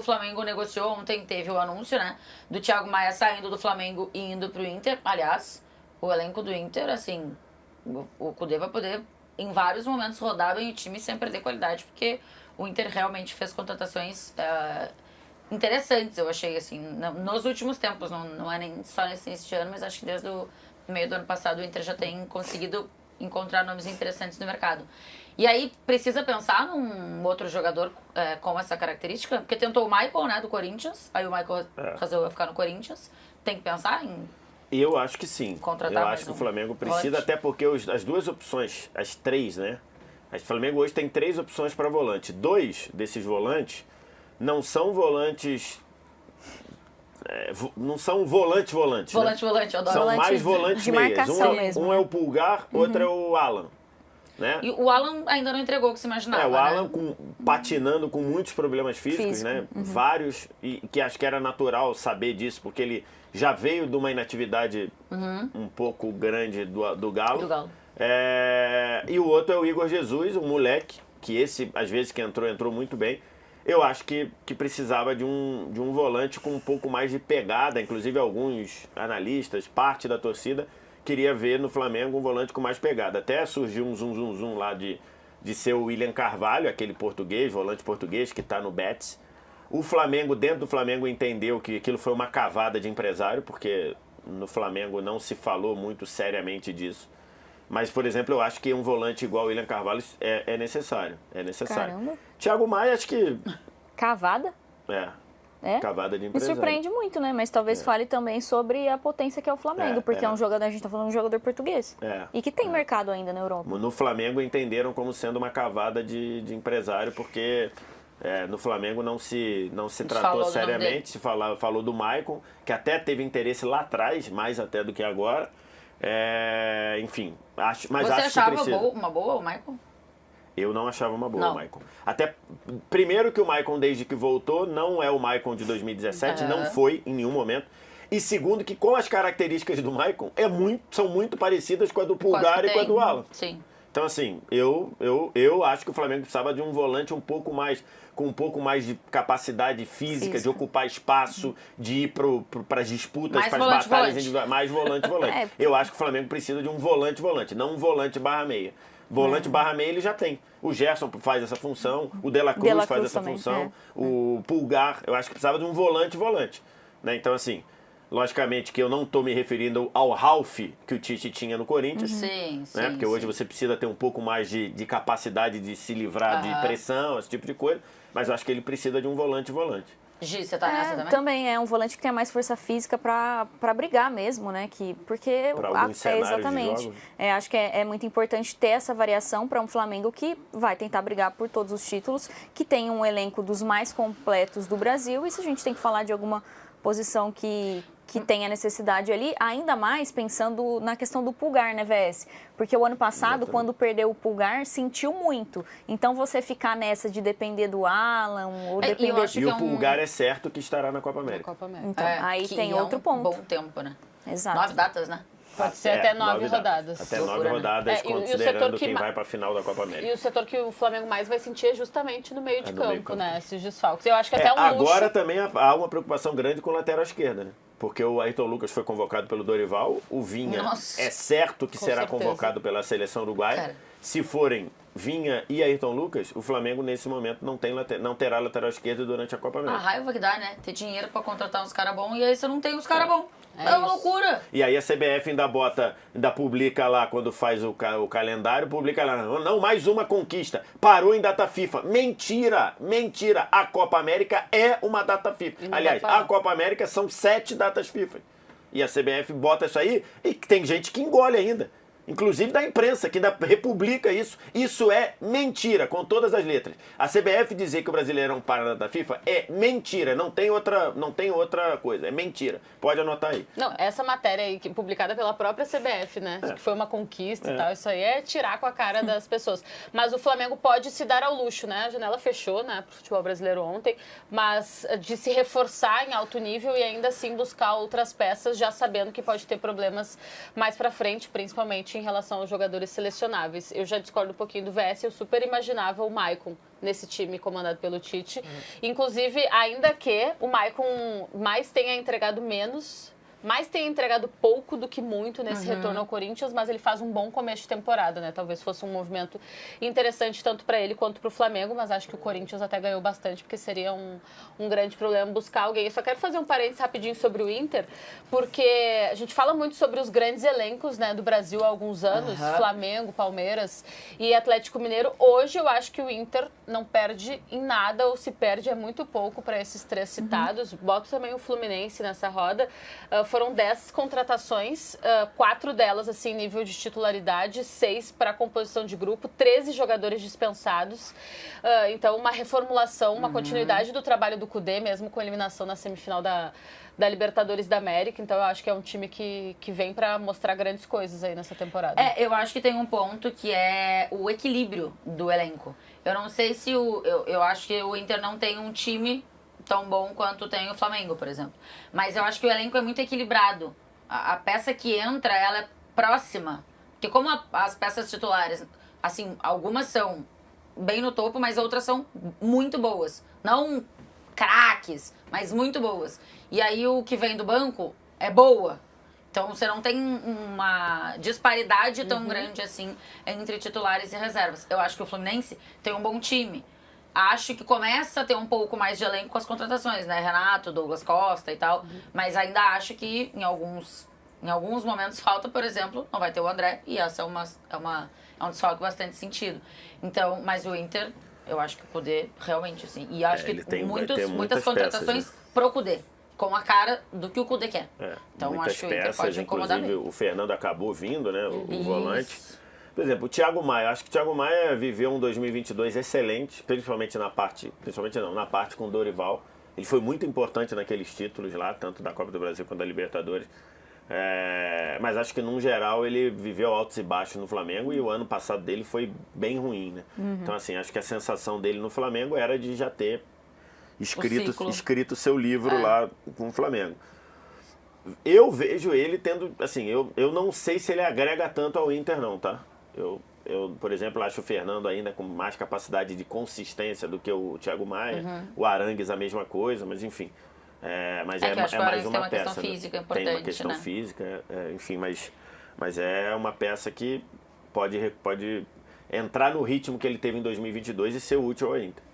Flamengo negociou ontem, teve o anúncio, né, do Thiago Maia saindo do Flamengo e indo pro Inter. Aliás, o elenco do Inter, assim, o Kudê vai poder, em vários momentos, rodar bem o time sem perder qualidade, porque o Inter realmente fez contratações interessantes, eu achei, assim, nos últimos tempos, não é nem só nesse ano, mas acho que desde o meio do ano passado o Inter já tem conseguido encontrar nomes interessantes no mercado. E aí precisa pensar num outro jogador com essa característica, porque tentou o Michael, né, do Corinthians, aí o Michael resolveu ficar no Corinthians. Tem que pensar em eu acho que sim. Contratar eu acho que o Flamengo precisa, até porque as duas opções, as três, né? O Flamengo hoje tem 3 opções para volante. 2 desses volantes não são volantes... não são volantes. Volante, eu adoro. São mais volantes de meias. marcação mesmo. Um é o Pulgar, outro é o Alan. Né? E o Alan ainda não entregou o que se imaginava. O Alan né? patinando com muitos problemas físicos, né? Vários, e que acho que era natural saber disso, porque ele já veio de uma inatividade um pouco grande do Galo. E o outro é o Igor Jesus, um moleque, que esse, às vezes, que entrou muito bem. Eu acho que precisava de um volante com um pouco mais de pegada, inclusive alguns analistas, parte da torcida, queria ver no Flamengo um volante com mais pegada. Até surgiu um zum lá de ser o William Carvalho, aquele português, volante português que está no Betis. O Flamengo, dentro do Flamengo, entendeu que aquilo foi uma cavada de empresário, porque no Flamengo não se falou muito seriamente disso. Mas, por exemplo, eu acho que um volante igual o William Carvalho é necessário. É necessário. Caramba. Thiago Maia, acho que... Cavada? Cavada de Me empresário. surpreende muito, né? Mas talvez fale também sobre a potência que é o Flamengo, porque é um jogador, a gente tá falando de um jogador português. E que tem mercado ainda na Europa. No Flamengo entenderam como sendo uma cavada de empresário, porque no Flamengo não se tratou seriamente, se falou do Maicon, que até teve interesse lá atrás, mais até do que agora. Enfim, acho que precisa. Você achava uma boa o Maicon? Eu não achava uma boa o Maicon. Até, primeiro que o Maicon, desde que voltou, não é o Maicon de 2017, não foi em nenhum momento. E segundo que com as características do Maicon, são muito parecidas com a do Pulgar e com a do Alan. Sim. Então, assim, eu acho que o Flamengo precisava de um volante com um pouco mais de capacidade física, de ocupar espaço, de ir para as disputas, para as batalhas individuais. Mais volante. Eu acho que o Flamengo precisa de um volante, não um volante /meia. Volante /meia ele já tem. O Gerson faz essa função, o De La Cruz faz essa função, o Pulgar, eu acho que precisava de um volante. Né? Então, assim, logicamente que eu não estou me referindo ao Ralf que o Tite tinha no Corinthians. Sim. Porque hoje você precisa ter um pouco mais de capacidade de se livrar de pressão, esse tipo de coisa. Mas eu acho que ele precisa de um volante. Gi, você tá nessa também? Também é um volante que tem mais força física para brigar mesmo, né? Porque pra alguns cenários exatamente. de jogos. Acho que é muito importante ter essa variação para um Flamengo que vai tentar brigar por todos os títulos, que tem um elenco dos mais completos do Brasil. E se a gente tem que falar de alguma posição que tem a necessidade ali, ainda mais pensando na questão do Pulgar, né, VS? Porque o ano passado, quando perdeu o Pulgar, sentiu muito. Então, você ficar nessa de depender do Alan ou depender... E o Pulgar é certo que estará na Copa América. Então, aí tem outro ponto. Bom tempo, né? Exato. 9 datas, né? Pode ser até 9 rodadas. Até 9 rodadas, considerando quem vai para a final da Copa América. E o setor que o Flamengo mais vai sentir é justamente no meio de campo, né? Esses desfalques. Eu acho que até um luxo... Agora também há uma preocupação grande com o lateral esquerda, né? Porque o Ayrton Lucas foi convocado pelo Dorival, o Vinha é certo que será convocado pela seleção uruguaia. Se forem Vinha e Ayrton Lucas, o Flamengo nesse momento não terá lateral esquerdo durante a Copa América. A raiva que dá, né? Ter dinheiro pra contratar uns caras bons e aí você não tem uns caras bons. É uma loucura. E aí a CBF ainda publica lá, quando faz o calendário, publica lá, não, mais uma conquista. Parou em data FIFA. Mentira! A Copa América é uma data FIFA. Aliás, a Copa América são 7 datas FIFA. E a CBF bota isso aí e tem gente que engole ainda. Inclusive da imprensa, que ainda republica isso. Isso é mentira, com todas as letras. A CBF dizer que o Brasileirão para da FIFA é mentira, não tem outra coisa, é mentira. Pode anotar aí. Não, essa matéria aí, publicada pela própria CBF, né, que foi uma conquista e tal, isso aí é tirar com a cara das pessoas. Mas o Flamengo pode se dar ao luxo, né, a janela fechou, né, pro futebol brasileiro ontem, mas de se reforçar em alto nível e ainda assim buscar outras peças, já sabendo que pode ter problemas mais pra frente, principalmente Tite em relação aos jogadores selecionáveis. Eu já discordo um pouquinho do VS, eu super imaginava o Maicon nesse time comandado pelo Tite. Inclusive, ainda que o Maicon mais tenha entregado pouco do que muito nesse retorno ao Corinthians, mas ele faz um bom começo de temporada, né? Talvez fosse um movimento interessante tanto para ele quanto para o Flamengo, mas acho que o Corinthians até ganhou bastante, porque seria um grande problema buscar alguém. Eu só quero fazer um parênteses rapidinho sobre o Inter, porque a gente fala muito sobre os grandes elencos, né, do Brasil há alguns anos, Flamengo, Palmeiras e Atlético Mineiro. Hoje eu acho que o Inter não perde em nada, ou se perde é muito pouco para esses três citados. Boto também o Fluminense nessa roda. Foram 10 contratações, 4 delas assim, nível de titularidade, 6 para composição de grupo, 13 jogadores dispensados. Então, uma reformulação, uma continuidade do trabalho do Cudê, mesmo com a eliminação na semifinal da Libertadores da América. Então, eu acho que é um time que vem para mostrar grandes coisas aí nessa temporada. Eu acho que tem um ponto que é o equilíbrio do elenco. Eu não sei se eu acho que o Inter não tem um time tão bom quanto tem o Flamengo, por exemplo. Mas eu acho que o elenco é muito equilibrado. A peça que entra, ela é próxima. Porque como as peças titulares, assim, algumas são bem no topo, mas outras são muito boas. Não craques, mas muito boas. E aí o que vem do banco é boa. Então você não tem uma disparidade tão grande assim entre titulares e reservas. Eu acho que o Fluminense tem um bom time. Acho que começa a ter um pouco mais de elenco com as contratações, né? Renato, Douglas Costa e tal. Mas ainda acho que em alguns momentos falta, por exemplo, não vai ter o André. E essa é um desfalque bastante sentido. Então, mas o Inter, eu acho que o Cudê realmente, assim. E acho que muitas contratações peças, né? Pro Cudê. Com a cara do que o Cudê quer. Então acho que o Inter pode incomodar mesmo. O Fernando acabou vindo, né? O volante. Por exemplo, o Thiago Maia. Acho que o Thiago Maia viveu um 2022 excelente, na parte com o Dorival. Ele foi muito importante naqueles títulos lá, tanto da Copa do Brasil quanto da Libertadores. Mas acho que, num geral, ele viveu altos e baixos no Flamengo e o ano passado dele foi bem ruim, né? Então, assim, acho que a sensação dele no Flamengo era de já ter escrito seu livro lá com o Flamengo. Eu vejo ele tendo, assim, eu não sei se ele agrega tanto ao Inter não, tá? Eu, por exemplo, acho o Fernando ainda com mais capacidade de consistência do que o Thiago Maia. O Arangues a mesma coisa, mas enfim. Mas é mais uma peça. Tem uma questão física importante, tem uma questão física, enfim, mas é uma peça que pode entrar no ritmo que ele teve em 2022 e ser útil ao Inter.